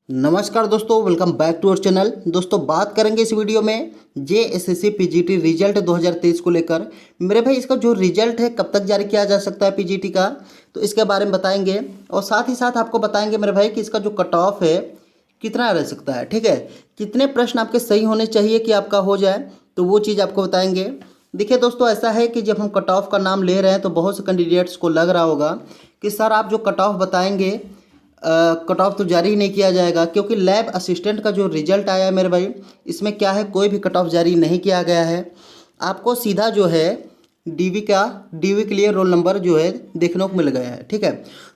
नमस्कार दोस्तों, welcome back to our channel. दोस्तों बात करेंगे इस वीडियो में जेएसएससी पीजीटी रिजल्ट 2023 को लेकर। मेरे भाई इसका जो रिजल्ट है कब तक जारी किया जा सकता है पीजीटी का, तो इसके बारे में बताएंगे और साथ ही साथ आपको बताएंगे मेरे भाई कि इसका जो कट ऑफ है कितना रह सकता है। ठीक है, कितने प्रश्न आपके सही होने चाहिए कि आपका हो जाए, तो वो चीज़ आपको बताएंगे। देखिए दोस्तों, ऐसा है कि जब हम कट ऑफ का नाम ले रहे हैं तो बहुत से कैंडिडेट्स को लग रहा होगा कि सर आप जो कट ऑफ बताएंगे कट ऑफ तो जारी ही नहीं किया जाएगा, क्योंकि लैब असिस्टेंट का जो रिजल्ट आया है मेरे भाई, इसमें क्या है, कोई भी कट ऑफ जारी नहीं किया गया है। आपको सीधा जो है डीवी के लिए रोल नंबर जो है देखने को मिल गया है। ठीक है,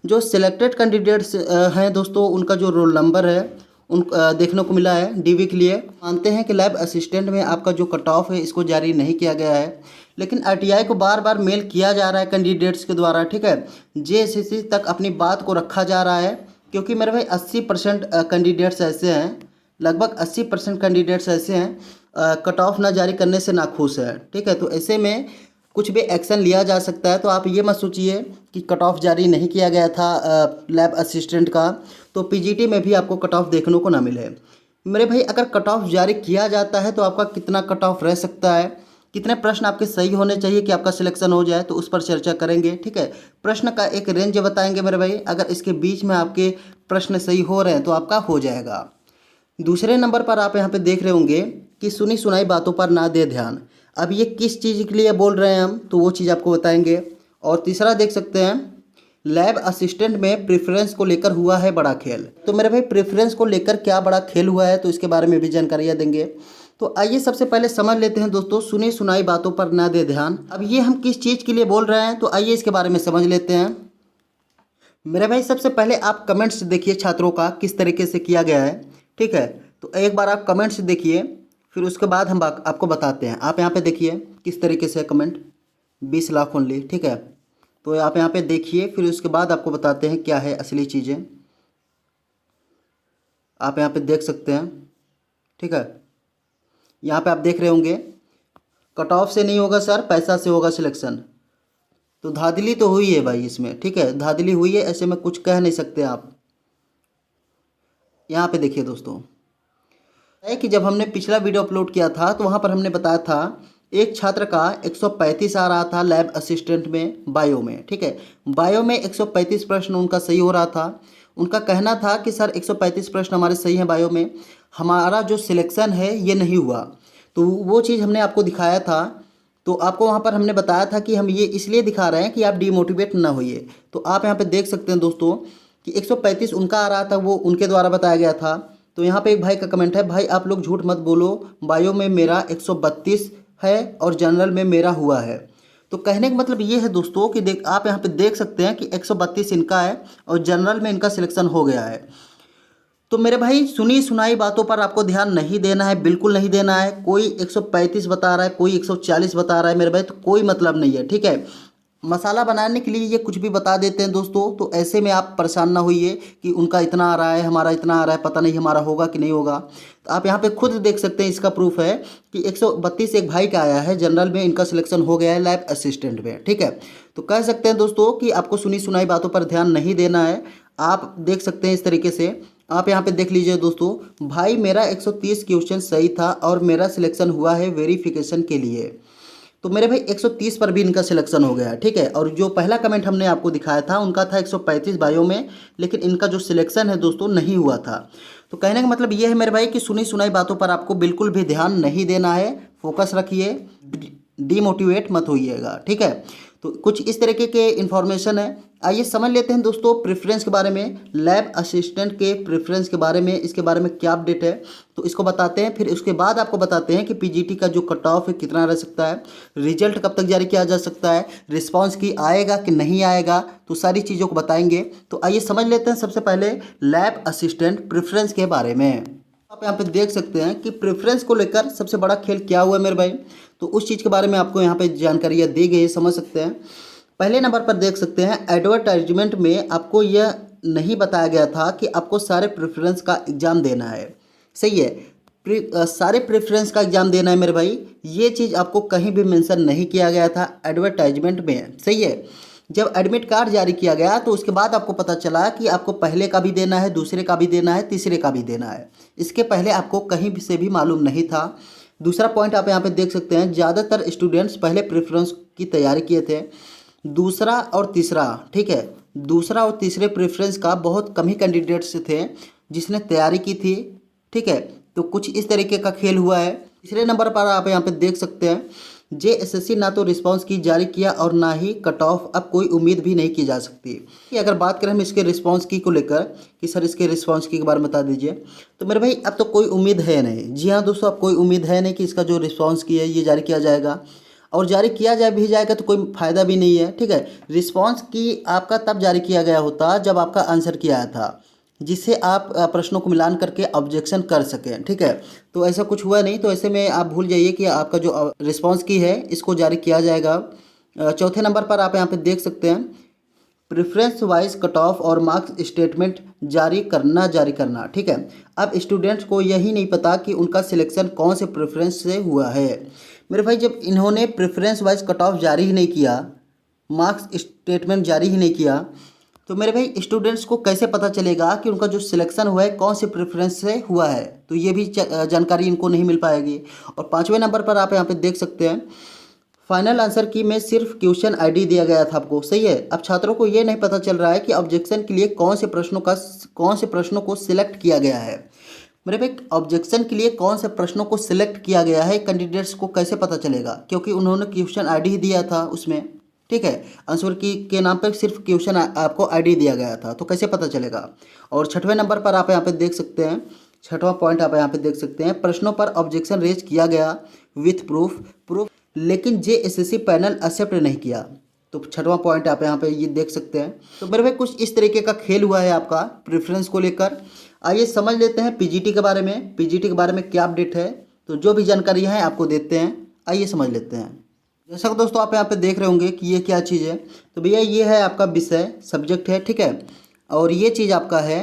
जो सिलेक्टेड कैंडिडेट्स हैं दोस्तों, उनका जो रोल नंबर है उन देखने को मिला है डीवी के लिए। मानते हैं कि लैब असिस्टेंट में आपका जो कट ऑफ है इसको जारी नहीं किया गया है, लेकिन आरटीआई को बार बार मेल किया जा रहा है कैंडिडेट्स के द्वारा। ठीक है, जेएसएससी तक अपनी बात को रखा जा रहा है, क्योंकि मेरे भाई 80% कैंडिडेट्स ऐसे हैं, लगभग 80% कैंडिडेट्स ऐसे हैं कट ऑफ ना जारी करने से नाखुश है। ठीक है, तो ऐसे में कुछ भी एक्शन लिया जा सकता है। तो आप ये मत सोचिए कि कट ऑफ जारी नहीं किया गया था लैब असिस्टेंट का तो पीजीटी में भी आपको कट ऑफ देखने को ना मिले। मेरे भाई अगर कट ऑफ जारी किया जाता है तो आपका कितना कट ऑफ रह सकता है, कितने प्रश्न आपके सही होने चाहिए कि आपका सिलेक्शन हो जाए, तो उस पर चर्चा करेंगे। ठीक है, प्रश्न का एक रेंज बताएंगे मेरे भाई, अगर इसके बीच में आपके प्रश्न सही हो रहे हैं तो आपका हो जाएगा। दूसरे नंबर पर आप यहाँ पे देख रहे होंगे कि सुनी सुनाई बातों पर ना दे ध्यान। अब ये किस चीज़ के लिए बोल रहे हैं हम, तो वो चीज़ आपको बताएंगे। और तीसरा देख सकते हैं, लैब असिस्टेंट में प्रेफरेंस को लेकर हुआ है बड़ा खेल। तो मेरे भाई प्रेफरेंस को लेकर क्या बड़ा खेल हुआ है, तो इसके बारे में भी जानकारियाँ देंगे। तो आइए सबसे पहले समझ लेते हैं दोस्तों, सुनी सुनाई बातों पर ना दे ध्यान। अब ये हम किस चीज़ के लिए बोल रहे हैं, तो आइए इसके बारे में समझ लेते हैं। मेरे भाई सबसे पहले आप कमेंट्स देखिए छात्रों का किस तरीके से किया गया है। ठीक है, तो एक बार आप कमेंट्स देखिए, फिर उसके बाद हम आपको बताते हैं। आप यहाँ पे देखिए किस तरीके से कमेंट, 20 लाख ओनली। ठीक है, तो आप यहाँ पे देखिए, फिर उसके बाद आपको बताते हैं क्या है असली चीज़ें। आप यहाँ पे देख सकते हैं। ठीक है, यहाँ पे आप देख रहे होंगे कट ऑफ से नहीं होगा सर, पैसा से होगा सिलेक्शन। तो धांधली तो हुई है भाई इसमें। ठीक है, धांधली हुई है, ऐसे में कुछ कह नहीं सकते आप। यहाँ पे देखिए दोस्तों, है कि जब हमने पिछला वीडियो अपलोड किया था तो वहाँ पर हमने बताया था एक छात्र का 135 आ रहा था लैब असिस्टेंट में बायो में। ठीक है, बायो में 135 प्रश्न उनका सही हो रहा था। उनका कहना था कि सर 135 प्रश्न हमारे सही हैं बायो में, हमारा जो सिलेक्शन है ये नहीं हुआ। तो वो चीज़ हमने आपको दिखाया था। तो आपको वहाँ पर हमने बताया था कि हम ये इसलिए दिखा रहे हैं कि आप डीमोटिवेट ना होइए। तो आप यहाँ पे देख सकते हैं दोस्तों कि 135 उनका आ रहा था, वो उनके द्वारा बताया गया था। तो यहाँ पे एक भाई का कमेंट है, भाई आप लोग झूठ मत बोलो, बायो में मेरा 132 है और जनरल में मेरा हुआ है। तो कहने का मतलब ये है दोस्तों कि आप यहाँ पे देख सकते हैं कि 132 इनका है और जनरल में इनका सिलेक्शन हो गया है। तो मेरे भाई सुनी सुनाई बातों पर आपको ध्यान नहीं देना है, बिल्कुल नहीं देना है। कोई 135 बता रहा है, कोई 140 बता रहा है मेरे भाई, तो कोई मतलब नहीं है। ठीक है, मसाला बनाने के लिए ये कुछ भी बता देते हैं दोस्तों, तो ऐसे में आप परेशान ना होइए कि उनका इतना आ रहा है हमारा इतना आ रहा है, पता नहीं हमारा होगा कि नहीं होगा। तो आप यहाँ पे खुद देख सकते हैं, इसका प्रूफ है कि 132 एक भाई का आया है, जनरल में इनका सिलेक्शन हो गया है लैब असिस्टेंट में। ठीक है, तो कह सकते हैं दोस्तों कि आपको सुनी सुनाई बातों पर ध्यान नहीं देना है। आप देख सकते हैं इस तरीके से, आप यहाँ पे देख लीजिए दोस्तों, भाई मेरा 130 क्वेश्चन सही था और मेरा सिलेक्शन हुआ है वेरिफिकेशन के लिए। तो मेरे भाई 130 पर भी इनका सिलेक्शन हो गया। ठीक है, और जो पहला कमेंट हमने आपको दिखाया था उनका था 135 बायो में, लेकिन इनका जो सिलेक्शन है दोस्तों नहीं हुआ था। तो कहने का मतलब ये है मेरे भाई कि सुनी सुनाई बातों पर आपको बिल्कुल भी ध्यान नहीं देना है, फोकस रखिए, डीमोटिवेट मत होइएगा। ठीक है, तो कुछ इस तरीके के इन्फॉर्मेशन है। आइए समझ लेते हैं दोस्तों प्रेफरेंस के बारे में, लैब असिस्टेंट के प्रेफरेंस के बारे में, इसके बारे में क्या अपडेट है, तो इसको बताते हैं। फिर उसके बाद आपको बताते हैं कि पीजीटी का जो कट ऑफ है कितना रह सकता है, रिजल्ट कब तक जारी किया जा सकता है, रिस्पांस की आएगा कि नहीं आएगा, तो सारी चीज़ों को बताएंगे। तो आइए समझ लेते हैं सबसे पहले लैब असिस्टेंट प्रेफरेंस के बारे में। आप यहाँ पे देख सकते हैं कि प्रेफरेंस को लेकर सबसे बड़ा खेल क्या हुआ है मेरे भाई, तो उस चीज़ के बारे में आपको यहाँ पे जानकारियाँ दी गई है, समझ सकते हैं। पहले नंबर पर देख सकते हैं, एडवर्टाइजमेंट में आपको यह नहीं बताया गया था कि आपको सारे प्रेफरेंस का एग्ज़ाम देना है। सही है, सारे प्रेफरेंस का एग्ज़ाम देना है मेरे भाई, ये चीज़ आपको कहीं भी मेंशन नहीं किया गया था एडवर्टाइजमेंट में। सही है, जब एडमिट कार्ड जारी किया गया तो उसके बाद आपको पता चला कि आपको पहले का भी देना है, दूसरे का भी देना है, तीसरे का भी देना है। इसके पहले आपको कहीं भी से भी मालूम नहीं था। दूसरा पॉइंट आप यहाँ पे देख सकते हैं, ज़्यादातर स्टूडेंट्स पहले प्रेफरेंस की तैयारी किए थे। दूसरा और तीसरा, ठीक है, दूसरा और तीसरे प्रेफरेंस का बहुत कम ही कैंडिडेट्स थे जिसने तैयारी की थी, ठीक है। तो कुछ इस तरीके का खेल हुआ है। तीसरे नंबर पर आप यहाँ पे देख सकते हैं, जेएसएससी ना तो रिस्पांस की जारी किया और ना ही कट ऑफ, अब कोई उम्मीद भी नहीं की जा सकती। कि अगर बात करें हम इसके रिस्पांस की को लेकर कि सर इसके रिस्पांस की के बारे में बता दीजिए, तो मेरे भाई अब तो कोई उम्मीद है नहीं। जी हाँ दोस्तों, अब कोई उम्मीद है नहीं कि इसका जो रिस्पांस की है ये जारी किया जाएगा, और जारी किया जाए भी जाएगा तो कोई फ़ायदा भी नहीं है, ठीक है। रिस्पांस की आपका तब जारी किया गया होता जब आपका आंसर किया आया था, जिससे आप प्रश्नों को मिलान करके ऑब्जेक्शन कर सकें, ठीक है। तो ऐसा कुछ हुआ नहीं, तो ऐसे में आप भूल जाइए कि आपका जो रिस्पांस की है इसको जारी किया जाएगा। चौथे नंबर पर आप यहाँ पे देख सकते हैं, प्रेफरेंस वाइज कट ऑफ और मार्क्स स्टेटमेंट जारी करना, ठीक है। अब स्टूडेंट्स को यही नहीं पता कि उनका सिलेक्शन कौन से प्रेफरेंस से हुआ है। मेरे भाई जब इन्होंने प्रेफरेंस वाइज कट ऑफ जारी ही नहीं किया, मार्क्स स्टेटमेंट जारी ही नहीं किया, तो मेरे भाई स्टूडेंट्स को कैसे पता चलेगा कि उनका जो सिलेक्शन हुआ है कौन से प्रेफरेंस से हुआ है। तो ये भी जानकारी इनको नहीं मिल पाएगी। और पाँचवें नंबर पर आप यहाँ पे देख सकते हैं, फाइनल आंसर की में सिर्फ क्वेश्चन आईडी दिया गया था आपको, सही है। अब छात्रों को ये नहीं पता चल रहा है कि ऑब्जेक्शन के लिए कौन से प्रश्नों को सिलेक्ट किया गया है। मेरे भाई ऑब्जेक्शन के लिए कौन से प्रश्नों को सिलेक्ट किया गया है कैंडिडेट्स को कैसे पता चलेगा, क्योंकि उन्होंने क्वेश्चन आईडी ही दिया था उसमें, ठीक है। आंसर की के नाम पर सिर्फ क्वेश्चन आपको आईडी दिया गया था, तो कैसे पता चलेगा। और छठवें नंबर पर आप यहाँ पे देख सकते हैं, छठवां पॉइंट आप यहाँ पे देख सकते हैं, प्रश्नों पर ऑब्जेक्शन रेज किया गया विथ प्रूफ, लेकिन जेएसएससी पैनल एक्सेप्ट नहीं किया। तो छठवां पॉइंट आप यहाँ पे ये देख सकते हैं। तो मेरे भाई कुछ इस तरीके का खेल हुआ है आपका प्रेफरेंस को लेकर। आइए समझ लेते हैं पीजीटी के बारे में, पीजीटी के बारे में क्या अपडेट है। तो जो भी जानकारी है आपको देते हैं, आइए समझ लेते हैं। जैसा कि दोस्तों आप यहाँ पे देख रहे होंगे कि ये क्या चीज़ है, तो भैया ये है आपका विषय, सब्जेक्ट है, ठीक है। और ये चीज़ आपका है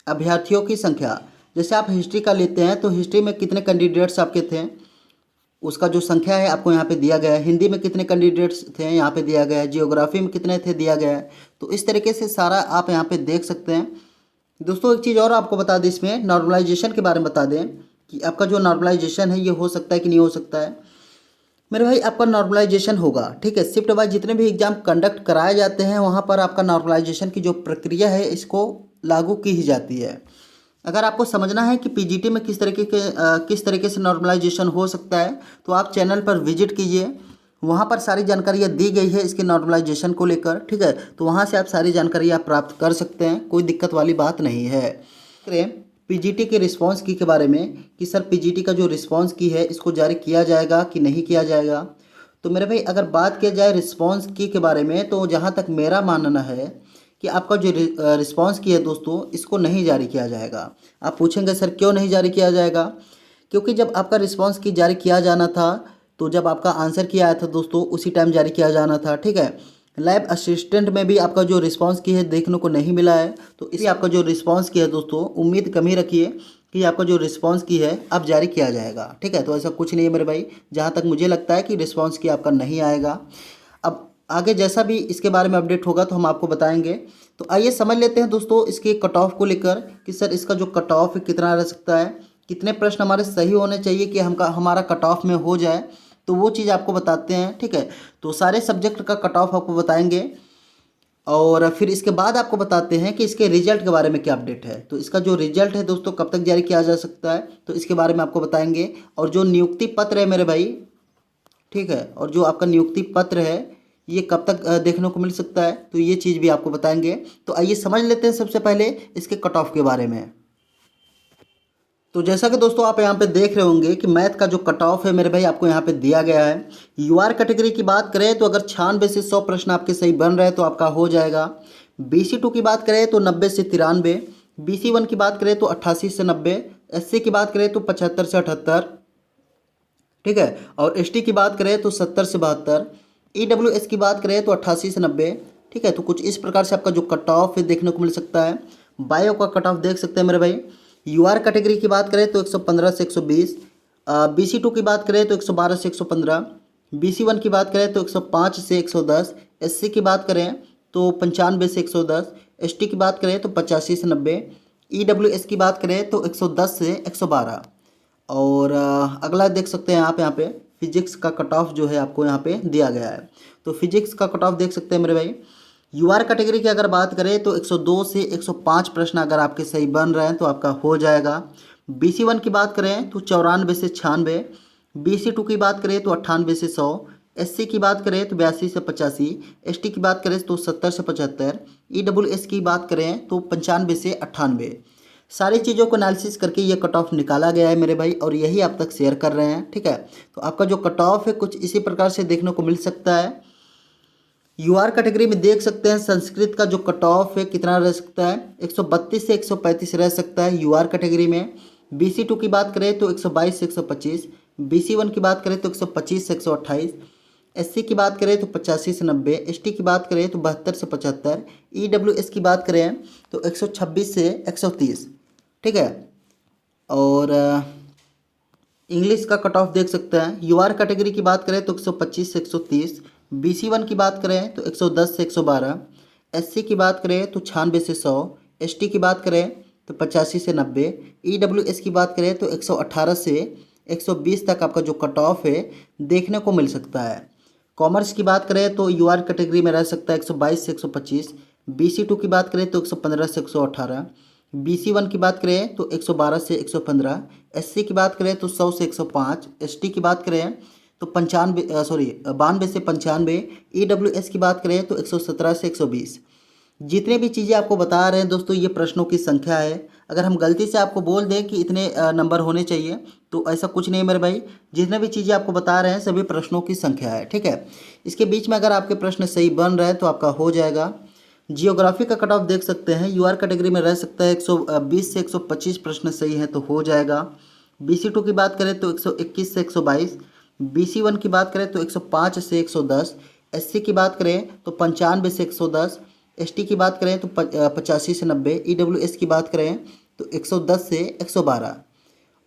अभ्यर्थियों की संख्या। जैसे आप हिस्ट्री का लेते हैं तो हिस्ट्री में कितने कैंडिडेट्स आपके थे, उसका जो संख्या है आपको यहाँ पे दिया गया है। हिंदी में कितने कैंडिडेट्स थे यहाँ पे दिया गया है, जियोग्राफी में कितने थे दिया गया है। तो इस तरीके से सारा आप यहाँ पे देख सकते हैं। दोस्तों एक चीज़ और आपको बता दें, इसमें नॉर्मलाइजेशन के बारे में बता दें कि आपका जो नॉर्मलाइजेशन है ये हो सकता है कि नहीं हो सकता है। मेरे भाई आपका नॉर्मलाइजेशन होगा, ठीक है। शिफ्ट वाइज जितने भी एग्जाम कंडक्ट कराए जाते हैं वहाँ पर आपका नॉर्मलाइजेशन की जो प्रक्रिया है इसको लागू की ही जाती है। अगर आपको समझना है कि पीजीटी में किस तरीके से नॉर्मलाइजेशन हो सकता है, तो आप चैनल पर विजिट कीजिए, वहाँ पर सारी जानकारियाँ दी गई है इसके नॉर्मलाइजेशन को लेकर, ठीक है। तो वहाँ से आप सारी जानकारियाँ प्राप्त कर सकते हैं, कोई दिक्कत वाली बात नहीं है। पीजीटी के रिस्पांस की के बारे में कि सर पीजीटी का जो रिस्पांस की है इसको जारी किया जाएगा कि नहीं किया जाएगा। तो मेरे भाई अगर बात किया जाए रिस्पांस की के बारे में, तो जहाँ तक मेरा मानना है कि आपका जो रिस्पांस की है दोस्तों इसको नहीं जारी किया जाएगा। आप पूछेंगे सर क्यों नहीं जारी किया जाएगा, क्योंकि जब आपका रिस्पांस की जारी किया जाना था तो जब आपका आंसर किया आया था दोस्तों उसी टाइम जारी किया जाना था, ठीक है। लैब असिस्टेंट में भी आपका जो रिस्पांस की है देखने को नहीं मिला है, तो इसलिए आपका जो रिस्पांस की है दोस्तों उम्मीद कम ही रखिए कि आपका जो रिस्पांस की है अब जारी किया जाएगा, ठीक है। तो ऐसा कुछ नहीं है मेरे भाई, जहाँ तक मुझे लगता है कि रिस्पांस की आपका नहीं आएगा। अब आगे जैसा भी इसके बारे में अपडेट होगा तो हम आपको बताएंगे। तो आइए समझ लेते हैं दोस्तों इसके कट ऑफ को लेकर कि सर इसका जो कट ऑफ कितना रह सकता है, कितने प्रश्न हमारे सही होने चाहिए कि हमारा कट ऑफ में हो जाए, तो वो चीज़ आपको बताते हैं, ठीक है। तो सारे सब्जेक्ट का कट ऑफ आपको बताएंगे और फिर इसके बाद आपको बताते हैं कि इसके रिजल्ट के बारे में क्या अपडेट है। तो इसका जो रिजल्ट है दोस्तों कब तक जारी किया जा सकता है, तो इसके बारे में आपको बताएंगे। और जो नियुक्ति पत्र है मेरे भाई, ठीक है, और जो आपका नियुक्ति पत्र है ये कब तक देखने को मिल सकता है, तो ये चीज़ भी आपको बताएंगे। तो आइए समझ लेते हैं सबसे पहले इसके कट ऑफ के बारे में। तो जैसा कि दोस्तों आप यहाँ पे देख रहे होंगे कि मैथ का जो कट ऑफ है मेरे भाई आपको यहाँ पे दिया गया है। यूआर कैटेगरी की बात करें तो अगर 96 से 100 प्रश्न आपके सही बन रहे हैं तो आपका हो जाएगा। BC2 की बात करें तो 90 से 93, BC1 की बात करें तो 88 से 90, SC की बात करें तो 75 से 78, ठीक है। और ST की बात करें तो 70 से 72, EWS की बात करें तो 88 से 90, ठीक है। तो कुछ इस प्रकार से आपका जो कट ऑफ है देखने को मिल सकता है। बायो का कट ऑफ देख सकते हैं मेरे भाई। यूआर कैटेगरी की बात करें तो 115 से 120, BC2 की बात करें तो 112 से 115, BC1 की बात करें तो 105 से 110, SC की बात करें तो 95 से 110। ST की बात करें तो 85 से 90। EWS की बात करें तो 110 से 112। और अगला देख सकते हैं आप यहाँ पे फिजिक्स का कट ऑफ जो है आपको यहाँ पे दिया गया है। तो फिजिक्स का कट ऑफ देख सकते हैं मेरे भाई। UR कैटेगरी की अगर बात करें तो 102 से 105 प्रश्न अगर आपके सही बन रहे हैं तो आपका हो जाएगा। BC1 की बात करें तो 94 से 96। BC2 की बात करें तो 98 से 100। SC की बात करें तो 82 से 85। ST की बात करें तो 70 से 75। EWS की बात करें तो 95 से 98। सारी चीज़ों को एनालिसिस करके ये कट ऑफ निकाला गया है मेरे भाई, और यही आप तक शेयर कर रहे हैं। ठीक है, तो आपका जो कट ऑफ है कुछ इसी प्रकार से देखने को मिल सकता है। UR कैटेगरी में देख सकते हैं संस्कृत का जो कट ऑफ है कितना रह सकता है, 132 से 135 रह सकता है UR कैटेगरी में। BC2 की बात करें तो 122 से 125। BC1 की बात करें तो 125 से 128। SC की बात करें तो 85 से 90। ST की बात करें तो 72 से 75। EWS की बात करें तो 126 से 130। ठीक है, और इंग्लिश का कट ऑफ देख सकते हैं। UR कैटेगरी की बात करें तो 125 से 130। BC1 की बात करें तो 110 से 112। SC की बात करें तो 96 से 100। ST की बात करें तो 85 से 90। EWS की बात करें तो 118 से 120 तक आपका जो कट ऑफ है देखने को मिल सकता है। कॉमर्स की बात करें तो UR कैटेगरी में रह सकता है 122 से 125। BC2 की बात करें तो 115 से 118। BC1 की बात करें तो 112 से 115। SC की बात करें तो 100 से 105। ST की बात करें तो 92 से 95। EWS की बात करें तो 117 से 120। जितने भी चीज़ें आपको बता रहे हैं दोस्तों ये प्रश्नों की संख्या है। अगर हम गलती से आपको बोल दें कि इतने नंबर होने चाहिए तो ऐसा कुछ नहीं है मेरे भाई। जितने भी चीज़ें आपको बता रहे हैं सभी प्रश्नों की संख्या है। ठीक है, इसके बीच में अगर आपके प्रश्न सही बन रहे हैं तो आपका हो जाएगा। जियोग्राफी का कट ऑफ देख सकते हैं। UR कैटेगरी में रह सकता है 120 से 125 प्रश्न सही है तो हो जाएगा। BC2 की बात करें तो 121 से 122। BC1 की बात करें तो 105 से 110। SC की बात करें तो 95 से 110। ST की बात करें तो 85 से 90। EWS की बात करें तो 110 से 112।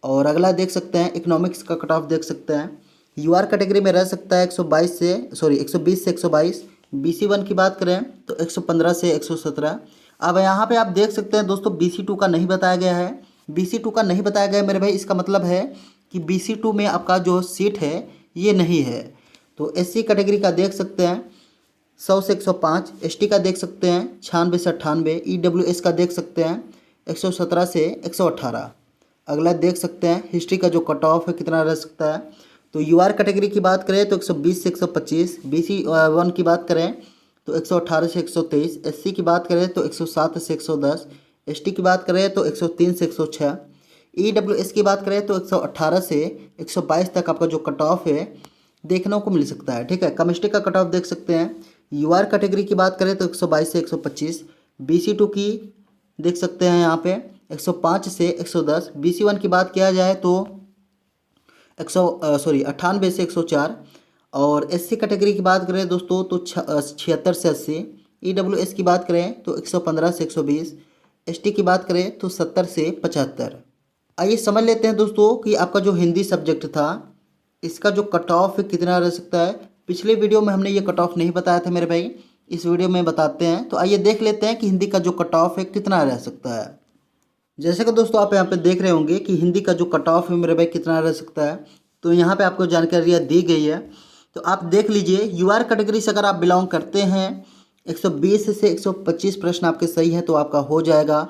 और अगला देख सकते हैं इकोनॉमिक्स का कट ऑफ देख सकते हैं। UR कैटेगरी में रह सकता है 120 से 122। BC1 की बात करें तो 115 से 117। अब यहाँ पे आप देख सकते हैं दोस्तों BC2 का नहीं बताया गया है। BC2 का नहीं बताया गया मेरे भाई, इसका मतलब है कि BC2 में आपका जो सीट है ये नहीं है। तो SC कैटेगरी का देख सकते हैं 100 से 105। ST का देख सकते हैं 96 से 98। EWS का देख सकते हैं 117 से 118। अगला देख सकते हैं हिस्ट्री का जो कट ऑफ है कितना रह सकता है। तो UR कैटेगरी की बात करें तो 120 से 125। BC1 की बात करें तो 118 से 123। SC की बात करें तो 107 से 110। ST की बात करें तो 103 से 106। EWS की बात करें तो 118 से 122 तक आपका जो कट ऑफ है देखने को मिल सकता है। ठीक है, केमिस्ट्री का कट ऑफ देख सकते हैं। UR कैटेगरी की बात करें तो 122 से 125। BC2 की देख सकते हैं यहाँ पे 105 से 110। BC1 की बात किया जाए तो 98 से 104। और SC कैटेगरी की बात करें दोस्तों तो 76 से 80। EWS की बात करें तो 115 से 120। ST की बात करें तो 70 से 75। आइए समझ लेते हैं दोस्तों कि आपका जो हिंदी सब्जेक्ट था इसका जो कट ऑफ कितना रह सकता है। पिछले वीडियो में हमने ये कट ऑफ नहीं बताया था मेरे भाई, इस वीडियो में बताते हैं। तो आइए देख लेते हैं कि हिंदी का जो कट ऑफ है कितना रह सकता है। जैसे कि दोस्तों आप यहाँ पे देख रहे होंगे कि हिंदी का जो कट ऑफ है मेरे भाई कितना रह सकता है। तो यहाँ पे आपको जानकारियाँ दी गई है, तो आप देख लीजिए। UR कैटेगरी से अगर आप बिलोंग करते हैं 120 से 125 प्रश्न आपके सही है तो आपका हो जाएगा।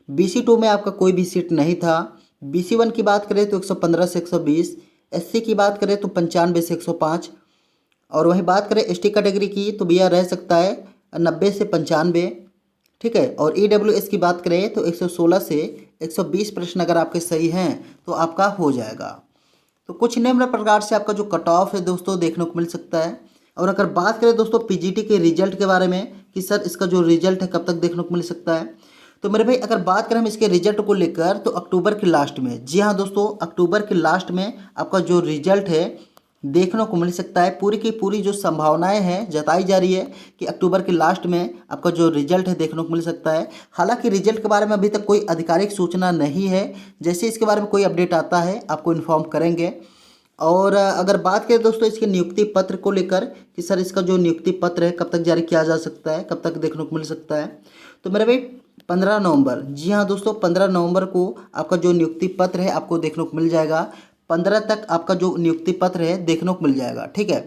BC2 में आपका कोई भी सीट नहीं था। BC1 की बात करें तो 115 से 120। SC की बात करें तो 95 से 105। और वहीं बात करें ST कैटेगरी की तो भैया रह सकता है 90 से 95। ठीक है, और EWS की बात करें तो 116 से 120 प्रश्न अगर आपके सही हैं तो आपका हो जाएगा। तो कुछ निम्न प्रकार से आपका जो कट ऑफ है दोस्तों देखने को मिल सकता है। और अगर बात करें दोस्तों PGT के रिजल्ट के बारे में कि सर इसका जो रिजल्ट है कब तक देखने को मिल सकता है, तो मेरे भाई अगर बात करें हम इसके रिजल्ट को लेकर तो अक्टूबर के लास्ट में, जी हाँ दोस्तों, अक्टूबर के लास्ट में आपका जो रिजल्ट है देखने को मिल सकता है। पूरी की पूरी जो संभावनाएं हैं जताई जा रही है कि अक्टूबर के लास्ट में आपका जो रिजल्ट है देखने को मिल सकता है। हालांकि रिजल्ट के बारे में अभी तक कोई आधिकारिक सूचना नहीं है, जैसे इसके बारे में कोई अपडेट आता है आपको इन्फॉर्म करेंगे। और अगर बात करें दोस्तों इसके नियुक्ति पत्र को लेकर कि सर इसका जो नियुक्ति पत्र है कब तक जारी किया जा सकता है, कब तक देखने को मिल सकता है, तो मेरे भाई 15 नवंबर, जी हाँ दोस्तों 15 नवंबर को आपका जो नियुक्ति पत्र है आपको देखने को मिल जाएगा। 15 तक आपका जो नियुक्ति पत्र है देखने को मिल जाएगा, ठीक है।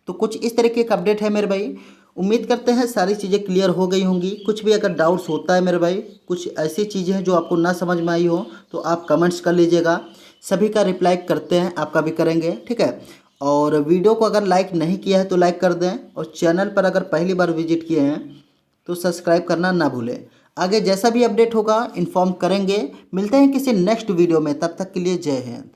तो कुछ इस तरीके का अपडेट है मेरे भाई। उम्मीद करते हैं सारी चीज़ें क्लियर हो गई होंगी। कुछ भी अगर डाउट्स होता है मेरे भाई, कुछ ऐसी चीज़ें हैं जो आपको ना समझ में आई हो तो आप कमेंट्स कर लीजिएगा, सभी का रिप्लाई करते हैं, आपका भी करेंगे, ठीक है। और वीडियो को अगर लाइक नहीं किया है तो लाइक कर दें, और चैनल पर अगर पहली बार विजिट किए हैं तो सब्सक्राइब करना ना भूलें। आगे जैसा भी अपडेट होगा इन्फॉर्म करेंगे। मिलते हैं किसी नेक्स्ट वीडियो में, तब तक के लिए जय हिंद।